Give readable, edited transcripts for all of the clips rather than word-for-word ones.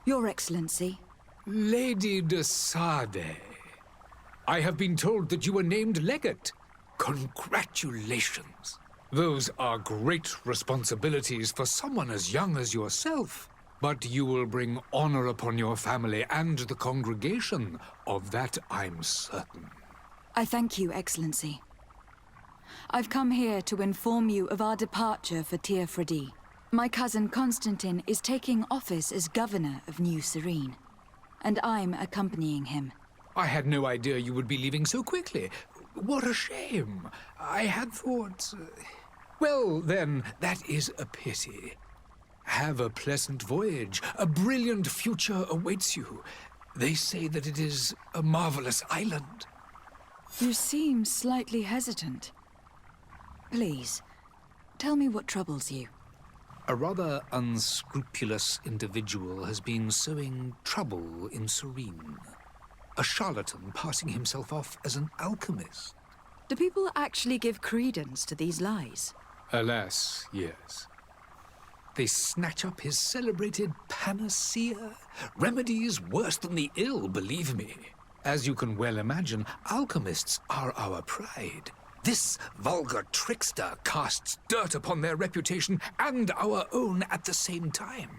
Your Excellency. Lady de Sade, I have been told that you were named legate. Congratulations. Those are great responsibilities for someone as young as yourself. But you will bring honor upon your family and the congregation. Of that I'm certain. I thank you, Excellency. I've come here to inform you of our departure for Teofredi. My cousin Constantine is taking office as governor of New Serene, and I'm accompanying him. I had no idea you would be leaving so quickly. What a shame. I had thought... Well, then, that is a pity. Have a pleasant voyage. A brilliant future awaits you. They say that it is a marvelous island. You seem slightly hesitant. Please, tell me what troubles you. A rather unscrupulous individual has been sowing trouble in Serene. A charlatan passing himself off as an alchemist. Do people actually give credence to these lies? Alas, yes. They snatch up his celebrated panacea. Remedies worse than the ill, believe me. As you can well imagine, alchemists are our pride. This vulgar trickster casts dirt upon their reputation and our own at the same time.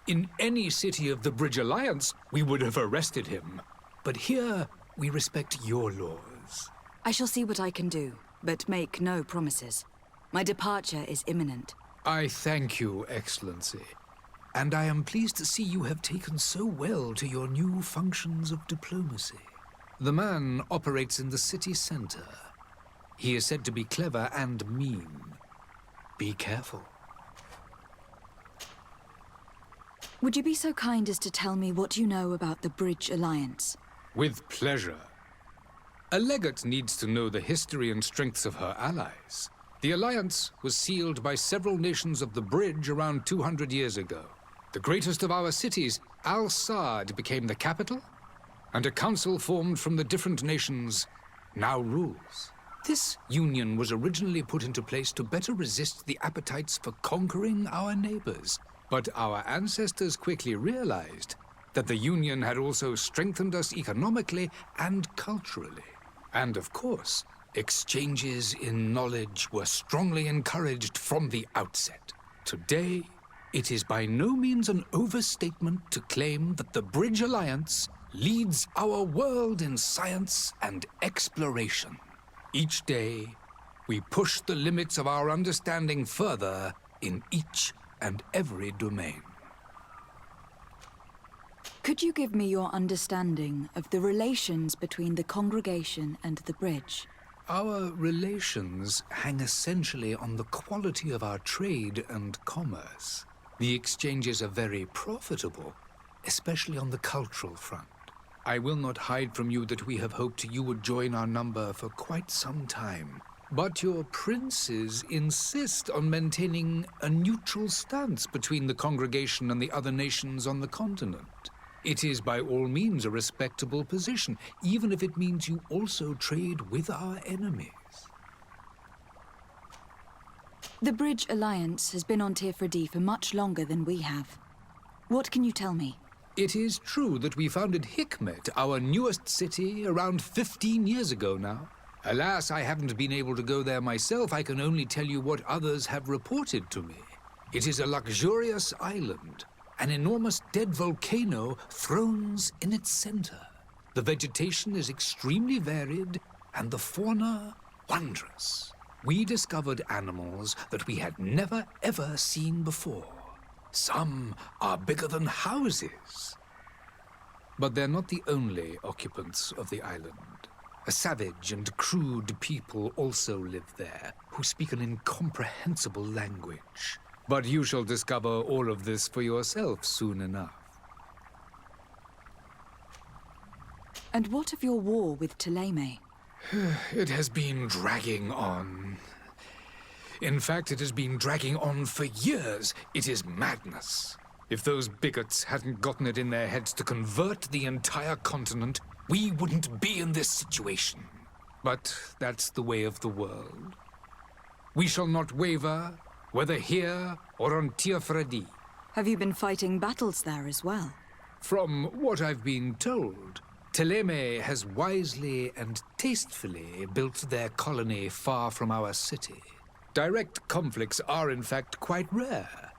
In any city of the Bridge Alliance, we would have arrested him. But here, we respect your laws. I shall see what I can do, but make no promises. My departure is imminent. I thank you, Excellency. And I am pleased to see you have taken so well to your new functions of diplomacy. The man operates in the city center. He is said to be clever and mean. Be careful. Would you be so kind as to tell me what you know about the Bridge Alliance? With pleasure. A legate needs to know the history and strengths of her allies. The alliance was sealed by several nations of the Bridge around 200 years ago. The greatest of our cities, Al-Saad, became the capital, and a council formed from the different nations now rules. This union was originally put into place to better resist the appetites for conquering our neighbors. But our ancestors quickly realized that the union had also strengthened us economically and culturally. And of course, exchanges in knowledge were strongly encouraged from the outset. Today, it is by no means an overstatement to claim that the Bridge Alliance leads our world in science and exploration. Each day, we push the limits of our understanding further in each and every domain. Could you give me your understanding of the relations between the congregation and the Bridge? Our relations hang essentially on the quality of our trade and commerce. The exchanges are very profitable, especially on the cultural front. I will not hide from you that we have hoped you would join our number for quite some time. But your princes insist on maintaining a neutral stance between the congregation and the other nations on the continent. It is by all means a respectable position, even if it means you also trade with our enemies. The Bridge Alliance has been on Teofredi for much longer than we have. What can you tell me? It is true that we founded Hikmet, our newest city, around 15 years ago now. Alas, I haven't been able to go there myself. I can only tell you what others have reported to me. It is a luxurious island. An enormous dead volcano thrones in its center. The vegetation is extremely varied, and the fauna wondrous. We discovered animals that we had never ever seen before. Some are bigger than houses. But they're not the only occupants of the island. A savage and crude people also live there, who speak an incomprehensible language. But you shall discover all of this for yourself soon enough. And what of your war with Ptolemy? It has been dragging on. In fact, it has been dragging on for years. It is madness. If those bigots hadn't gotten it in their heads to convert the entire continent, we wouldn't be in this situation. But that's the way of the world. We shall not waver, whether here or on Teofredi. Have you been fighting battles there as well? From what I've been told, Teleme has wisely and tastefully built their colony far from our city. Direct conflicts are in fact quite rare.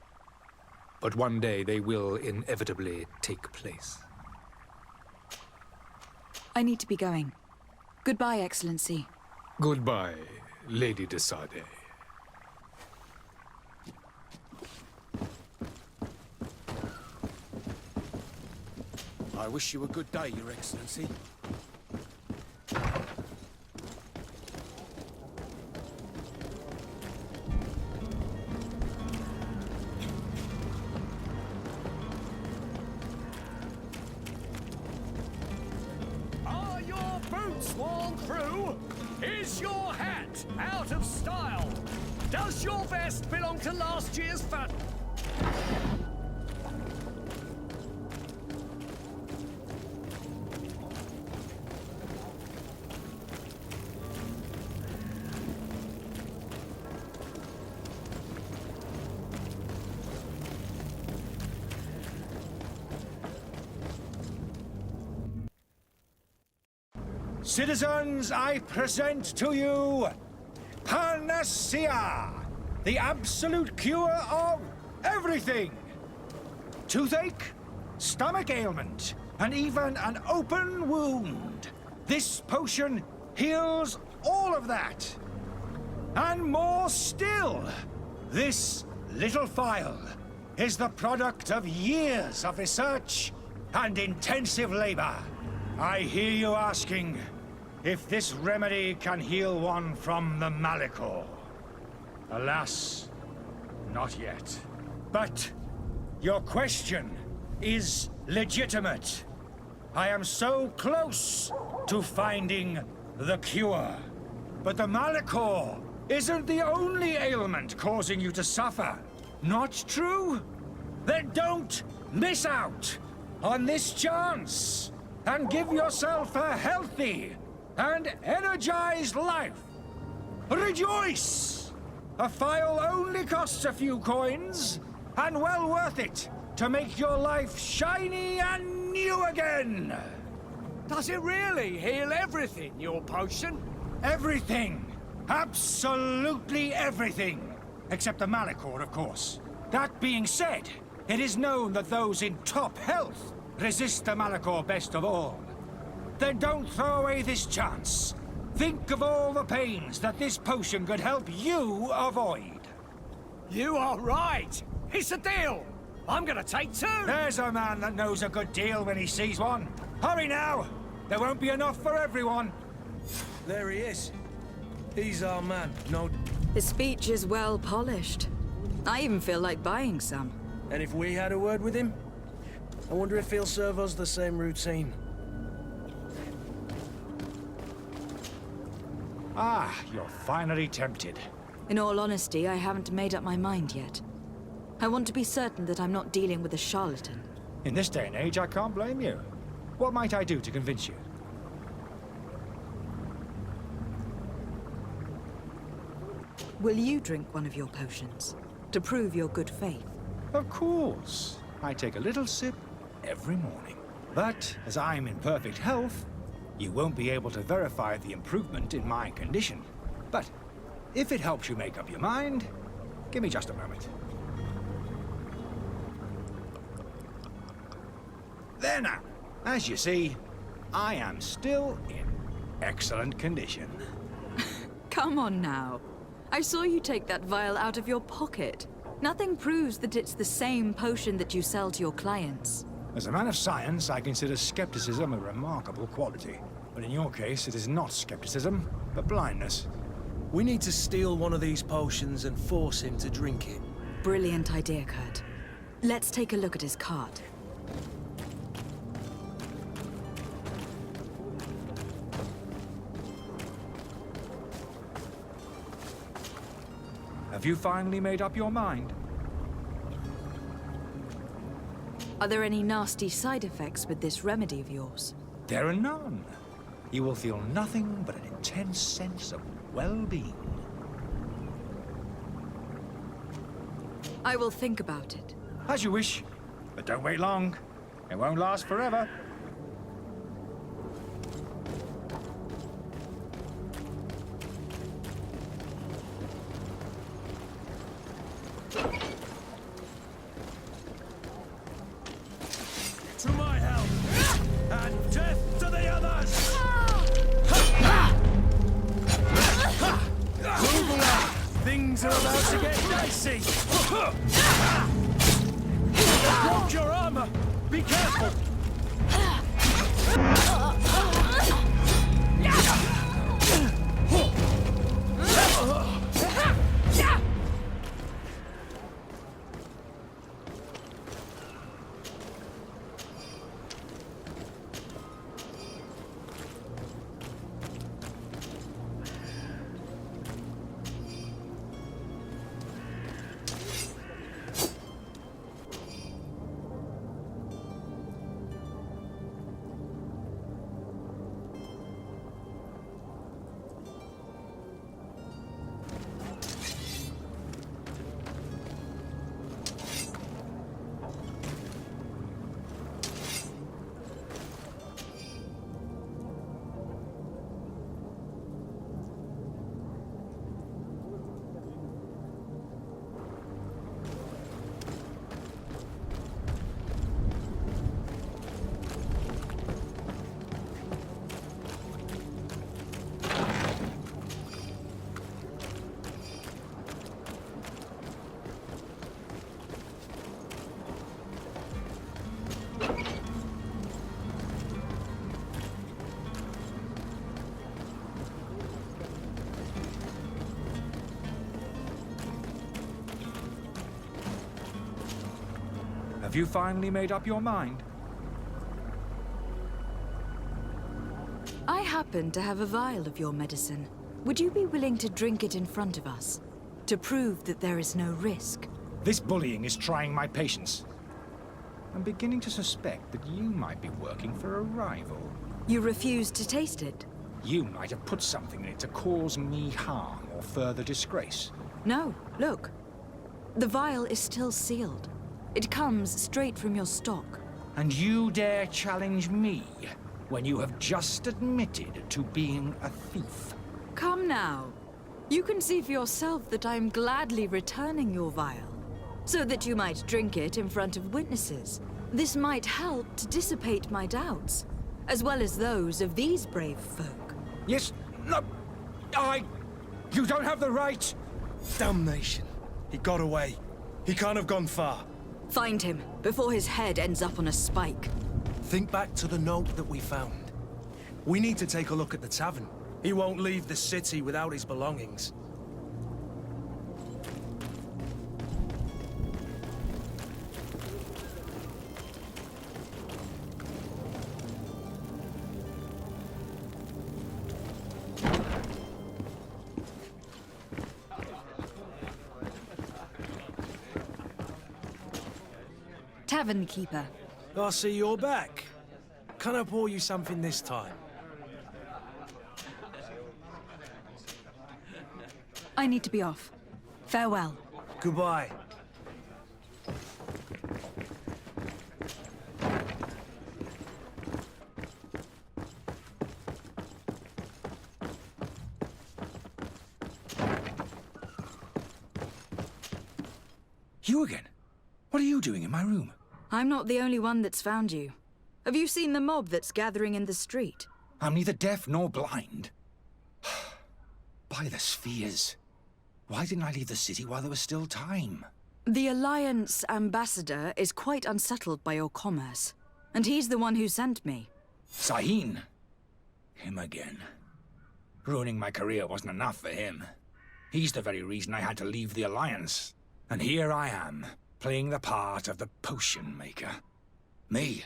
But one day they will inevitably take place. I need to be going. Goodbye, Excellency. Goodbye, Lady de Sade. I wish you a good day, Your Excellency. Are your boots worn through? Is your hat out of style? Does your vest belong to last year's fat? Citizens, I present to you Panacea, the absolute cure of everything. Toothache, stomach ailment, and even an open wound. This potion heals all of that. And more still, this little phial is the product of years of research and intensive labor. I hear you asking if this remedy can heal one from the Malachor. Alas, not yet. But your question is legitimate. I am so close to finding the cure. But the Malachor isn't the only ailment causing you to suffer. Not true? Then don't miss out on this chance and give yourself a healthy and energized life. Rejoice! A phial only costs a few coins, and well worth it to make your life shiny and new again. Does it really heal everything, your potion? Everything. Absolutely everything. Except the Malachor, of course. That being said, it is known that those in top health resist the Malachor best of all. Then don't throw away this chance. Think of all the pains that this potion could help you avoid. You are right. It's a deal. I'm gonna take two. There's a man that knows a good deal when he sees one. Hurry now. There won't be enough for everyone. There he is. He's our man. No. His speech is well polished. I even feel like buying some. And if we had a word with him, I wonder if he'll serve us the same routine. Ah, you're finally tempted. In all honesty, I haven't made up my mind yet. I want to be certain that I'm not dealing with a charlatan. In this day and age, I can't blame you. What might I do to convince you? Will you drink one of your potions to prove your good faith? Of course. I take a little sip every morning. But as I'm in perfect health, you won't be able to verify the improvement in my condition. But if it helps you make up your mind, give me just a moment. There now. As you see, I am still in excellent condition. Come on now. I saw you take that vial out of your pocket. Nothing proves that it's the same potion that you sell to your clients. As a man of science, I consider skepticism a remarkable quality. But in your case, it is not skepticism, but blindness. We need to steal one of these potions and force him to drink it. Brilliant idea, Kurt. Let's take a look at his cart. Have you finally made up your mind? Are there any nasty side effects with this remedy of yours? There are none. You will feel nothing but an intense sense of well-being. I will think about it. As you wish, but don't wait long. It won't last forever. To my help! And death to the others! Move along! Things are about to get dicey! You broke your armor! Be careful! Have you finally made up your mind? I happen to have a vial of your medicine. Would you be willing to drink it in front of us? To prove that there is no risk? This bullying is trying my patience. I'm beginning to suspect that you might be working for a rival. You refuse to taste it? You might have put something in it to cause me harm or further disgrace. No, look. The vial is still sealed. It comes straight from your stock. And you dare challenge me when you have just admitted to being a thief? Come now. You can see for yourself that I am gladly returning your vial, so that you might drink it in front of witnesses. This might help to dissipate my doubts, as well as those of these brave folk. Yes, no, you don't have the right. Damnation. He got away. He can't have gone far. Find him, before his head ends up on a spike. Think back to the note that we found. We need to take a look at the tavern. He won't leave the city without his belongings. Tavern keeper. I see you're back. Can I pour you something this time? I need to be off. Farewell. Goodbye. You again? What are you doing in my room? I'm not the only one that's found you. Have you seen the mob that's gathering in the street? I'm neither deaf nor blind. By the spheres. Why didn't I leave the city while there was still time? The Alliance ambassador is quite unsettled by your commerce, and he's the one who sent me. Sahin. Him again. Ruining my career wasn't enough for him. He's the very reason I had to leave the Alliance. And here I am, playing the part of the potion maker. Me,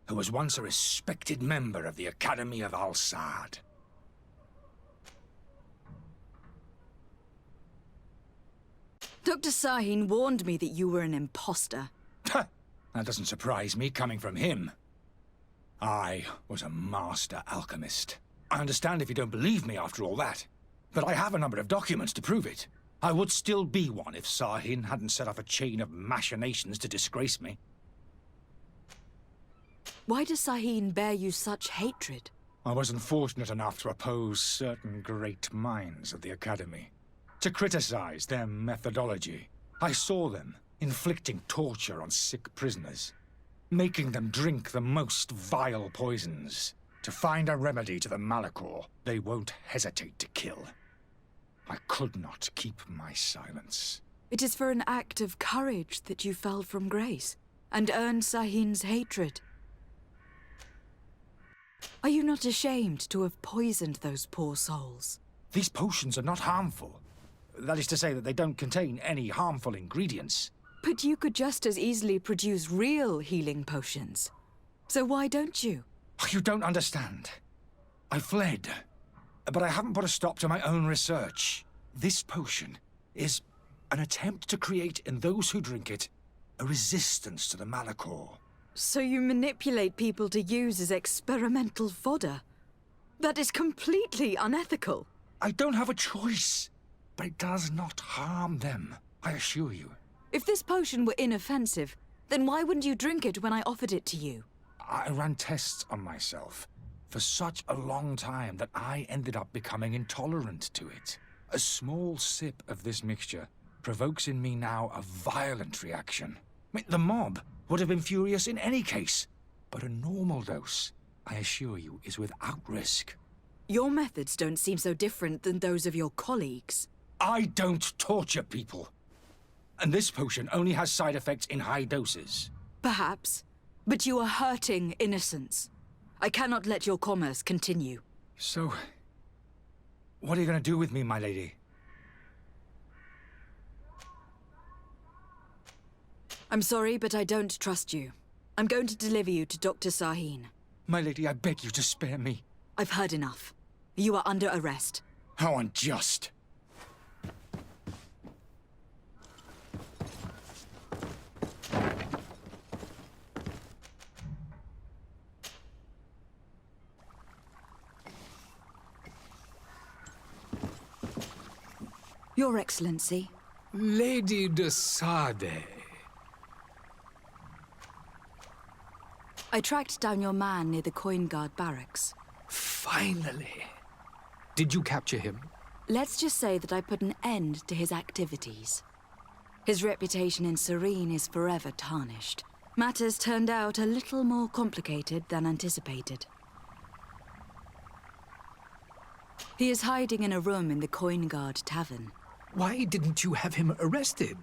who was once a respected member of the Academy of Al-Saad. Dr. Sahin warned me that you were an imposter. That doesn't surprise me, coming from him. I was a master alchemist. I understand if you don't believe me after all that, but I have a number of documents to prove it. I would still be one if Sahin hadn't set off a chain of machinations to disgrace me. Why does Sahin bear you such hatred? I wasn't fortunate enough to oppose certain great minds of the Academy, to criticize their methodology. I saw them inflicting torture on sick prisoners, making them drink the most vile poisons. To find a remedy to the Malachor, they won't hesitate to kill. I could not keep my silence. It is for an act of courage that you fell from grace and earned Sahin's hatred. Are you not ashamed to have poisoned those poor souls? These potions are not harmful. That is to say that they don't contain any harmful ingredients. But you could just as easily produce real healing potions. So why don't you? You don't understand. I fled, but I haven't put a stop to my own research. This potion is an attempt to create in those who drink it a resistance to the Malachor. So you manipulate people to use as experimental fodder? That is completely unethical. I don't have a choice, but it does not harm them, I assure you. If this potion were inoffensive, then why wouldn't you drink it when I offered it to you? I ran tests on myself for such a long time that I ended up becoming intolerant to it. A small sip of this mixture provokes in me now a violent reaction. The mob would have been furious in any case, but a normal dose, I assure you, is without risk. Your methods don't seem so different than those of your colleagues. I don't torture people. And this potion only has side effects in high doses. Perhaps, but you are hurting innocents. I cannot let your commerce continue. So, what are you going to do with me, my lady? I'm sorry, but I don't trust you. I'm going to deliver you to Dr. Sahin. My lady, I beg you to spare me. I've heard enough. You are under arrest. How unjust. Your Excellency. Lady de Sade. I tracked down your man near the Coin Guard barracks. Finally. Did you capture him? Let's just say that I put an end to his activities. His reputation in Serene is forever tarnished. Matters turned out a little more complicated than anticipated. He is hiding in a room in the Coin Guard Tavern. Why didn't you have him arrested?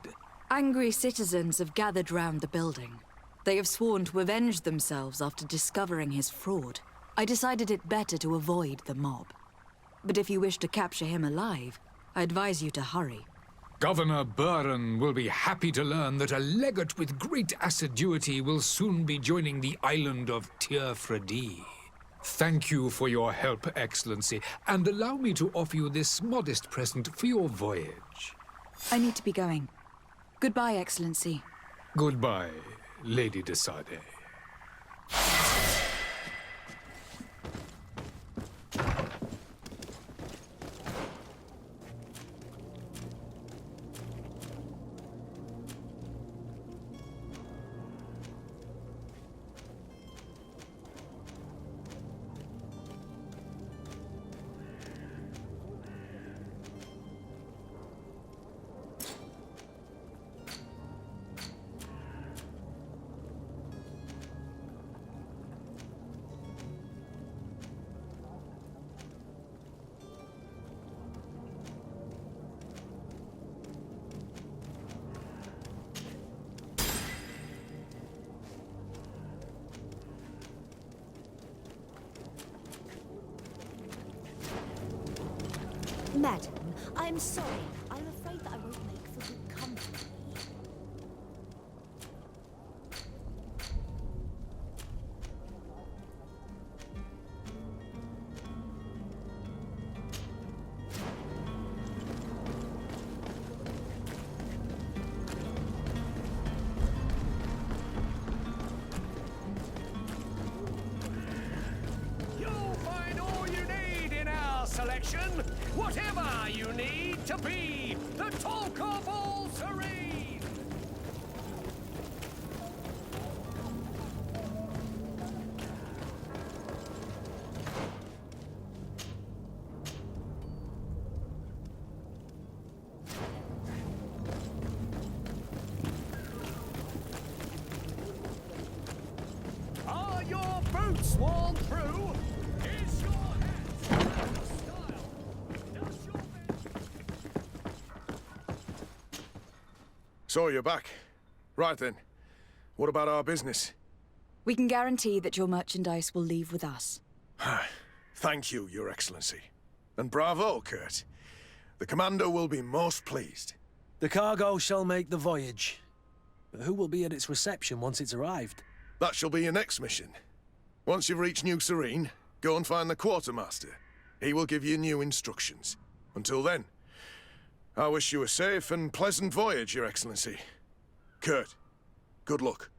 Angry citizens have gathered round the building. They have sworn to avenge themselves after discovering his fraud. I decided it better to avoid the mob. But if you wish to capture him alive, I advise you to hurry. Governor Buren will be happy to learn that a legate with great assiduity will soon be joining the island of Tear-Fredy. Thank you for your help, Excellency, and allow me to offer you this modest present for your voyage. I need to be going. Goodbye, Excellency. Goodbye, Lady de Sade. Madam, I'm sorry. I'm afraid that I won't make for good company. You'll find all you need in our selection. Whatever you need to be the talk of all Serene. boots worn through? Is your hat out of style? Does your So you're back. Right then. What about our business? We can guarantee that your merchandise will leave with us. Thank you, Your Excellency. And bravo, Kurt. The Commander will be most pleased. The cargo shall make the voyage. But who will be at its reception once it's arrived? That shall be your next mission. Once you've reached New Serene, go and find the Quartermaster. He will give you new instructions. Until then, I wish you a safe and pleasant voyage, Your Excellency. Kurt, good luck.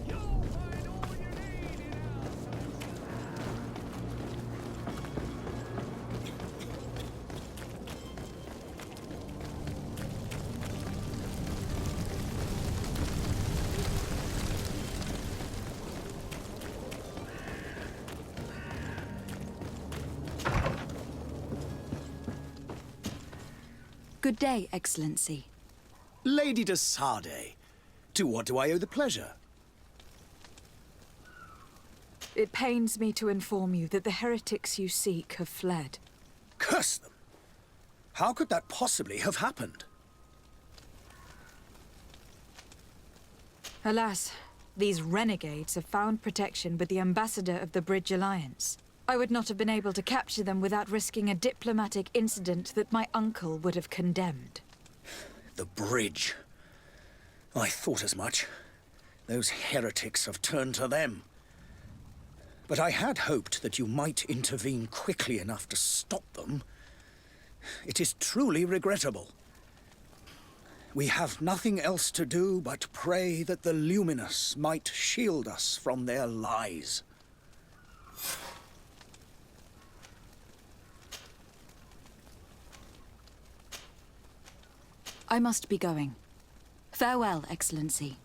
You'll find all you need in our social. Good day, Excellency. Lady de Sardet, to what do I owe the pleasure? It pains me to inform you that the heretics you seek have fled. Curse them! How could that possibly have happened? Alas, these renegades have found protection with the ambassador of the Bridge Alliance. I would not have been able to capture them without risking a diplomatic incident that my uncle would have condemned. The bridge. I thought as much. Those heretics have turned to them. But I had hoped that you might intervene quickly enough to stop them. It is truly regrettable. We have nothing else to do but pray that the Luminous might shield us from their lies. I must be going. Farewell, Excellency.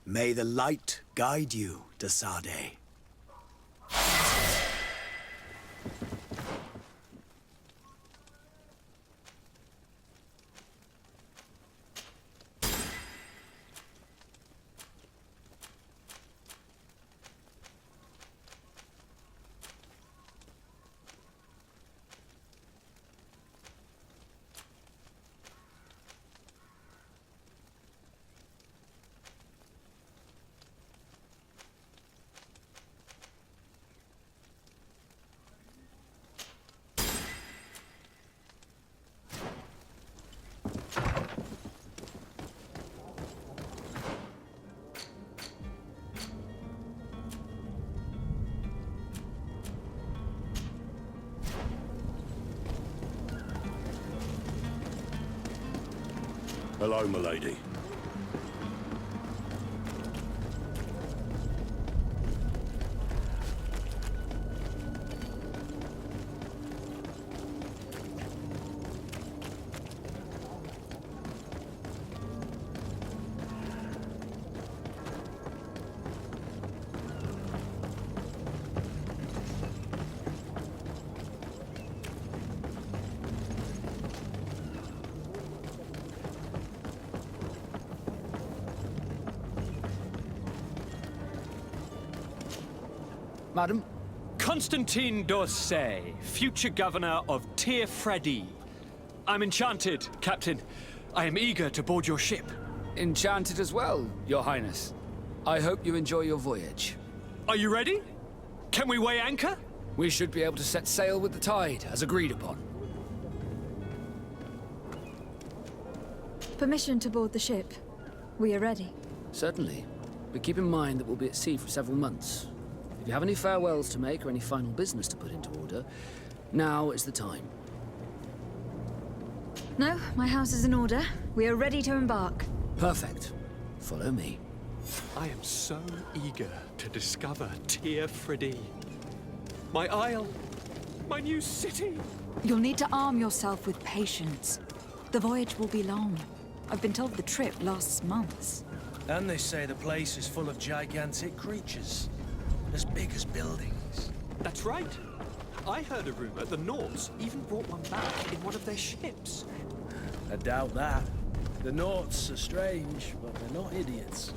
May the light guide you, de Sardet. Hello, milady. Madam? Constantine d'Orsay, future governor of Tir Fredi. I'm enchanted, Captain. I am eager to board your ship. Enchanted as well, Your Highness. I hope you enjoy your voyage. Are you ready? Can we weigh anchor? We should be able to set sail with the tide, as agreed upon. Permission to board the ship. We are ready. Certainly. But keep in mind that we'll be at sea for several months. If you have any farewells to make or any final business to put into order, now is the time. No, my house is in order. We are ready to embark. Perfect. Follow me. I am so eager to discover Tir Fredi. My isle, my new city. You'll need to arm yourself with patience. The voyage will be long. I've been told the trip lasts months. And they say the place is full of gigantic creatures, as big as buildings. That's right. I heard a rumor the Nords even brought one back in one of their ships. I doubt that. The Norts are strange, but they're not idiots.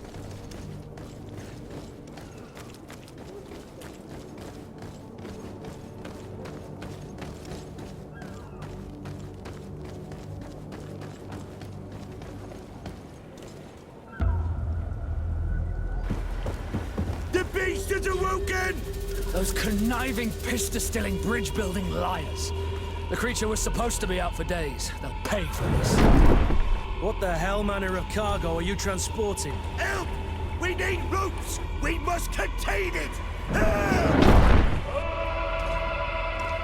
The beast is awoken! Those conniving, pista-stilling, bridge-building liars. The creature was supposed to be out for days. They'll pay for this. What the hell manner of cargo are you transporting? Help! We need ropes! We must contain it!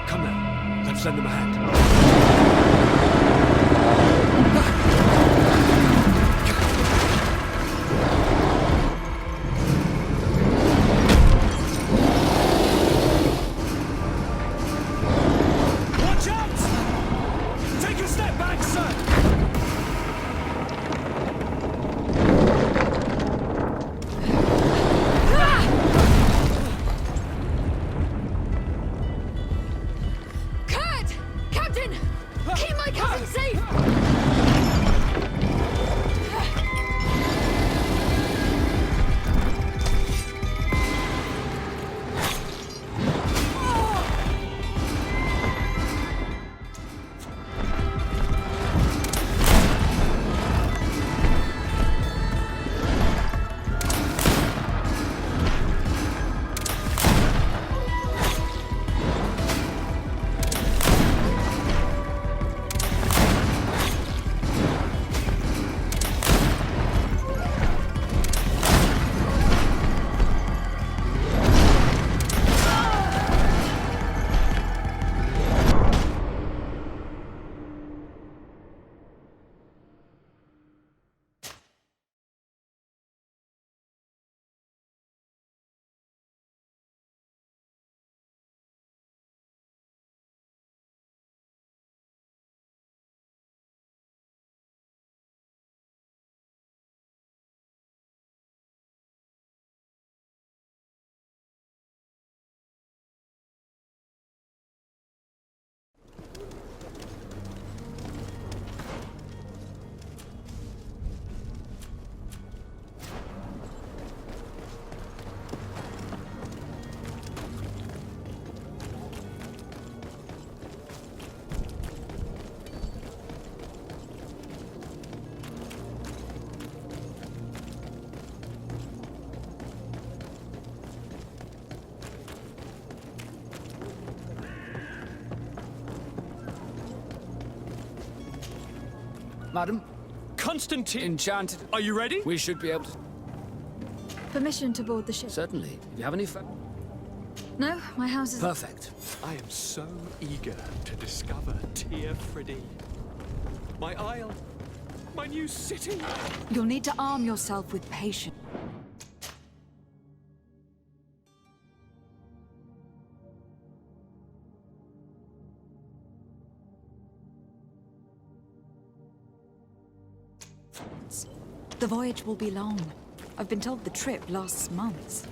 Come now, let's lend them a hand. Watch out! Take a step back, sir! Kurt! Captain! Keep my cousin safe! Madam, Constantine, enchanted. are you ready? We should be able to... Permission to board the ship? Certainly. If you have any No, my house is... Perfect. I am so eager to discover Tir Friddy. My isle, my new city. You'll need to arm yourself with patience. The voyage will be long. I've been told the trip lasts months.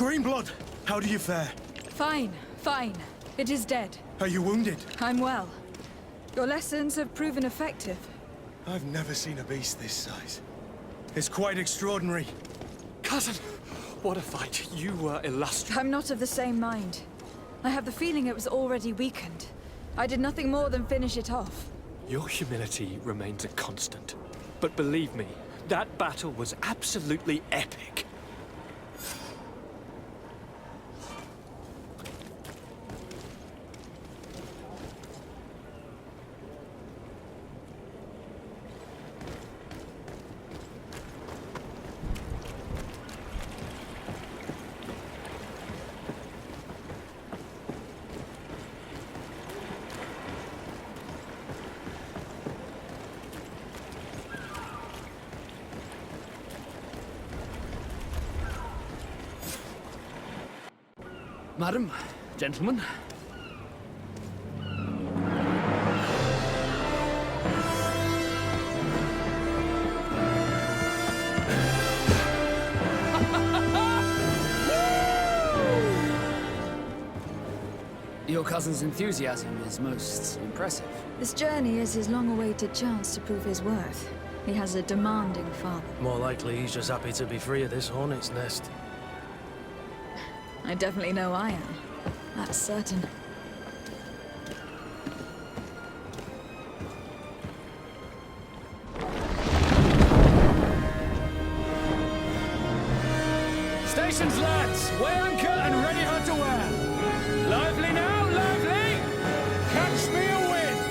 Greenblood, how do you fare? Fine, fine. It is dead. Are you wounded? I'm well. Your lessons have proven effective. I've never seen a beast this size. It's quite extraordinary. Cousin, what a fight. You were illustrious. I'm not of the same mind. I have the feeling it was already weakened. I did nothing more than finish it off. Your humility remains a constant. But believe me, that battle was absolutely epic. Madam, gentlemen. Your cousin's enthusiasm is most impressive. This journey is his long-awaited chance to prove his worth. He has a demanding father. More likely he's just happy to be free of this hornet's nest. I definitely know I am. That's certain. Stations, lads! Weigh anchor and ready her to wear! Lively now, lively! Catch me a wind!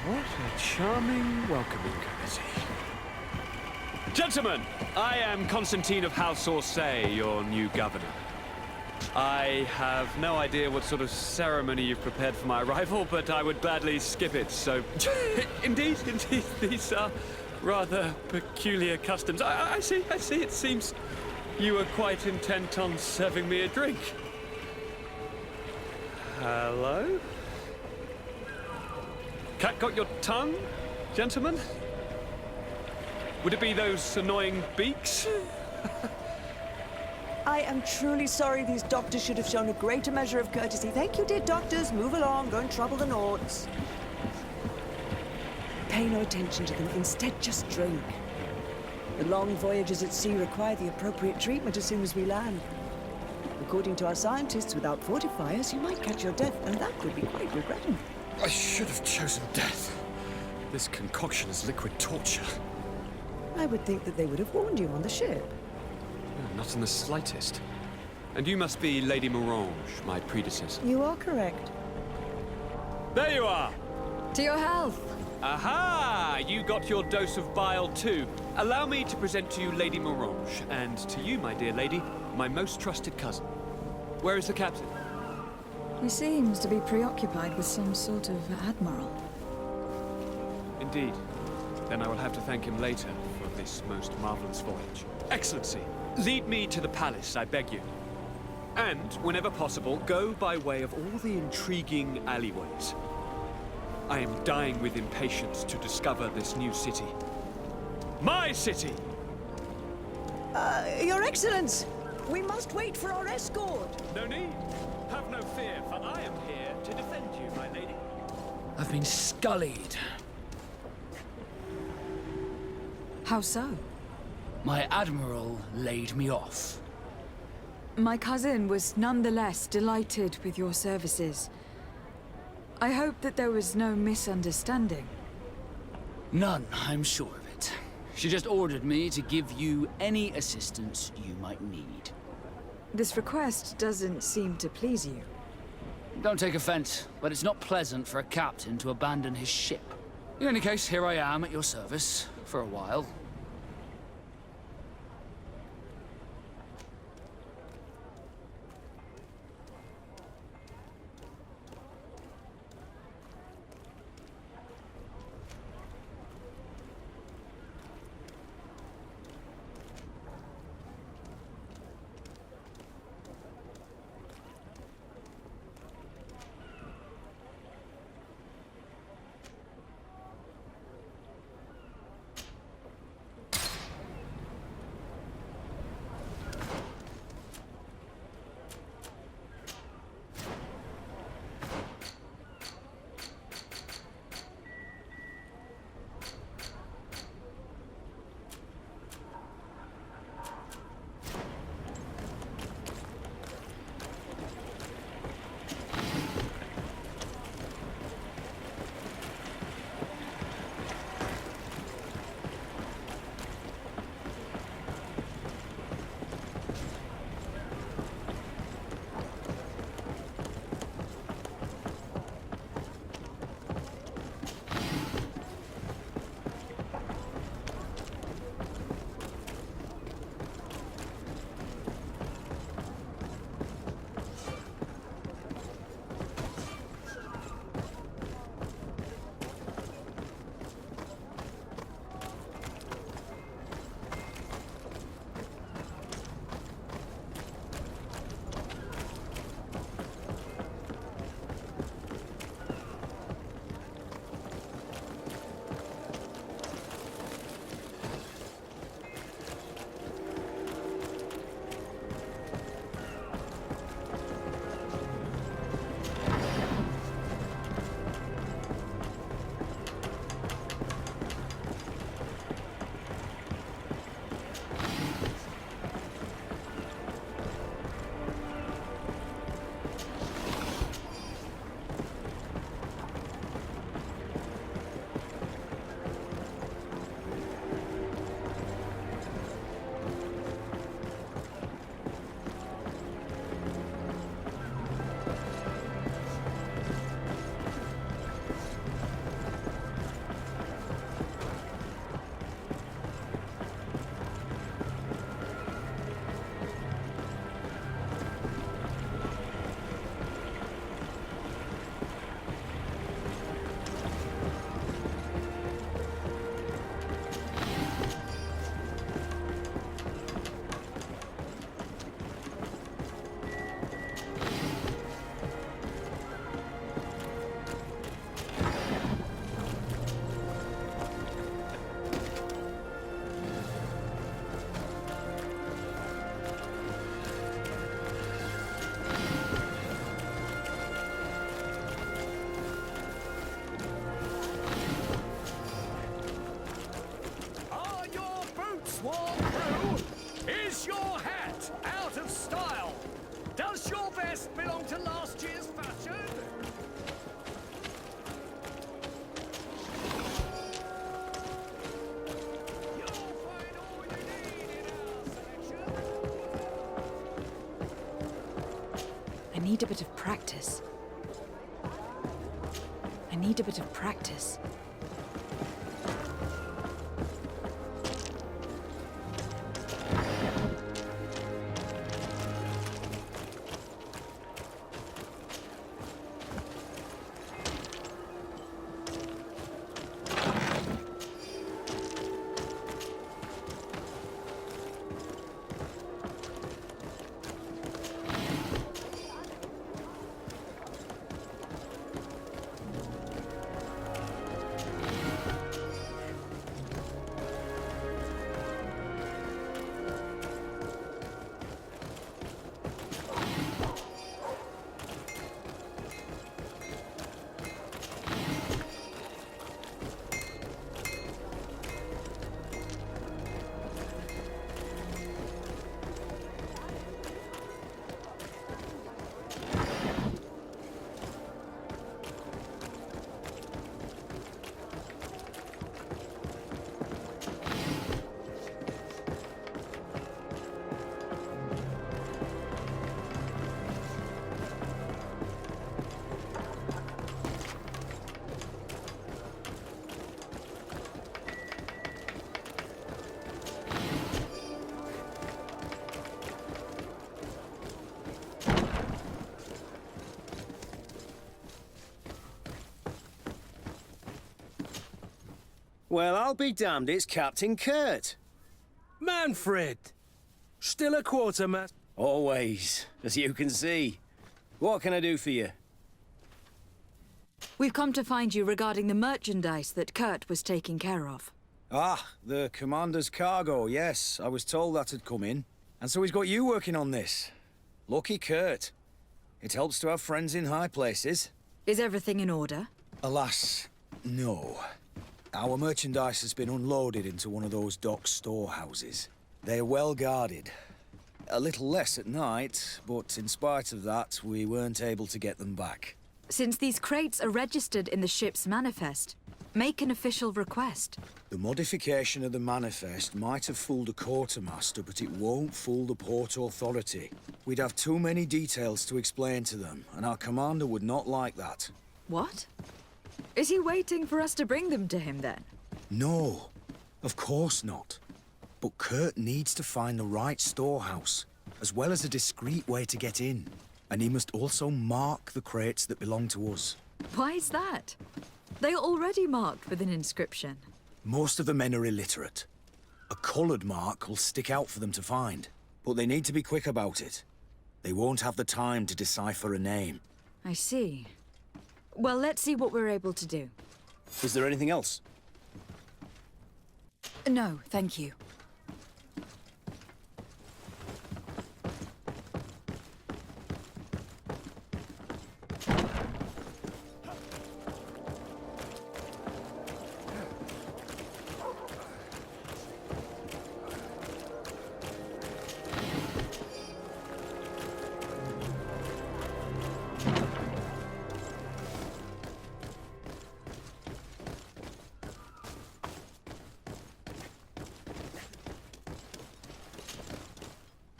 What a charming welcoming committee. Gentlemen, I am Constantine of House Orsay, your new governor. I have no idea what sort of ceremony you've prepared for my arrival, but I would gladly skip it, so... Indeed, these are rather peculiar customs. I see, it seems you are quite intent on serving me a drink. Hello? Cat got your tongue, gentlemen? Would it be those annoying beaks? I am truly sorry. These doctors should have shown a greater measure of courtesy. Thank you, dear doctors. Move along. Don't trouble the Nords. Pay no attention to them. Instead, just drink. The long voyages at sea require the appropriate treatment as soon as we land. According to our scientists, without fortifiers, you might catch your death, and that could be quite regrettable. I should have chosen death. This concoction is liquid torture. I would think that they would have warned you on the ship. No, not in the slightest. And you must be Lady Morange, my predecessor. You are correct. There you are! To your health. Aha! You got your dose of bile too. Allow me to present to you Lady Morange, and to you, my dear lady, my most trusted cousin. Where is the captain? He seems to be preoccupied with some sort of admiral. Indeed. Then I will have to thank him later for this most marvelous voyage. Excellency, lead me to the palace, I beg you. And, whenever possible, go by way of all the intriguing alleyways. I am dying with impatience to discover this new city. My city! Your Excellence! We must wait for our escort! No need. Have no fear, for I am here to defend you, my lady. I've been scullied. How so? My admiral laid me off. My cousin was nonetheless delighted with your services. I hope that there was no misunderstanding. None, I'm sure of it. She just ordered me to give you any assistance you might need. This request doesn't seem to please you. Don't take offense, but it's not pleasant for a captain to abandon his ship. In any case, here I am at your service, for a while. vest belong to last year's fashion? I need a bit of practice. I need a bit of practice. Well, I'll be damned, it's Captain Kurt. Manfred! Still a quartermaster? Always, as you can see. What can I do for you? We've come to find you regarding the merchandise that Kurt was taking care of. Ah, the commander's cargo, yes. I was told that had come in. And so he's got you working on this. Lucky Kurt. It helps to have friends in high places. Is everything in order? Alas, no. Our merchandise has been unloaded into one of those dock storehouses. They're well guarded. A little less at night, but in spite of that, we weren't able to get them back. Since these crates are registered in the ship's manifest, make an official request. The modification of the manifest might have fooled a quartermaster, but it won't fool the Port Authority. We'd have too many details to explain to them, and our commander would not like that. What? Is he waiting for us to bring them to him, then? No, of course not. But Kurt needs to find the right storehouse, as well as a discreet way to get in. And he must also mark the crates that belong to us. Why is that? They are already marked with an inscription. Most of the men are illiterate. A coloured mark will stick out for them to find, but they need to be quick about it. They won't have the time to decipher a name. I see. Well, let's see what we're able to do. Is there anything else? No, thank you.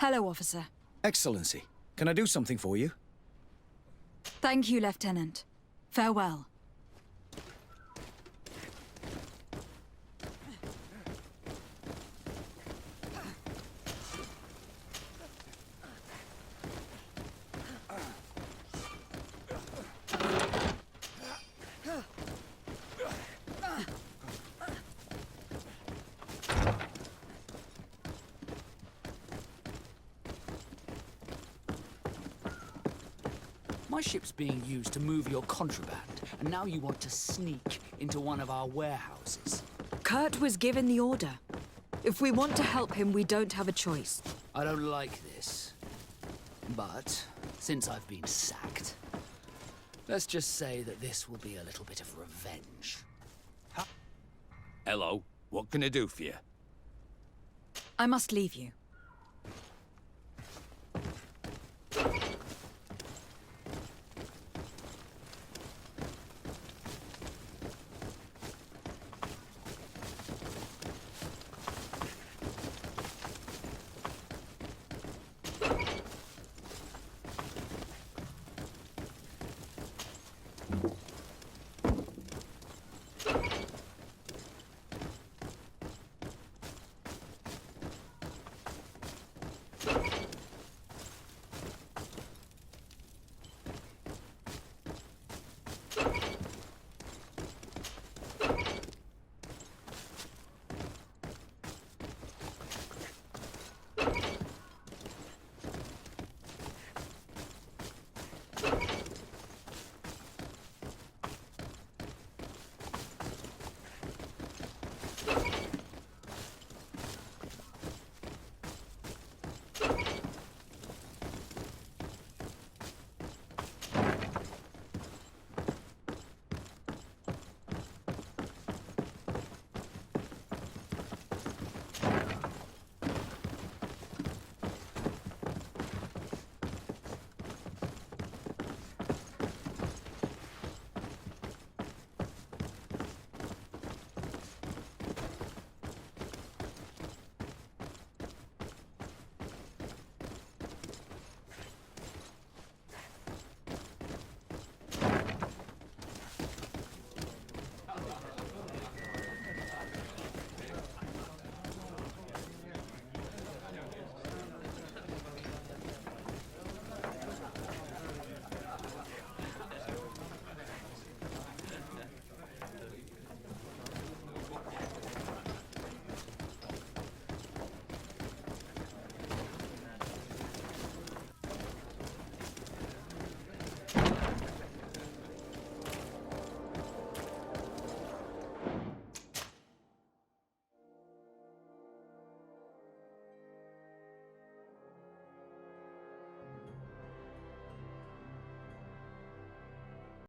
Hello, officer. Excellency, can I do something for you? Thank you, Lieutenant. Farewell. My ship's being used to move your contraband, and now you want to sneak into one of our warehouses. Kurt was given the order. If we want to help him, we don't have a choice. I don't like this. But, since I've been sacked, let's just say that this will be a little bit of revenge. Hello, what can I do for you? I must leave you.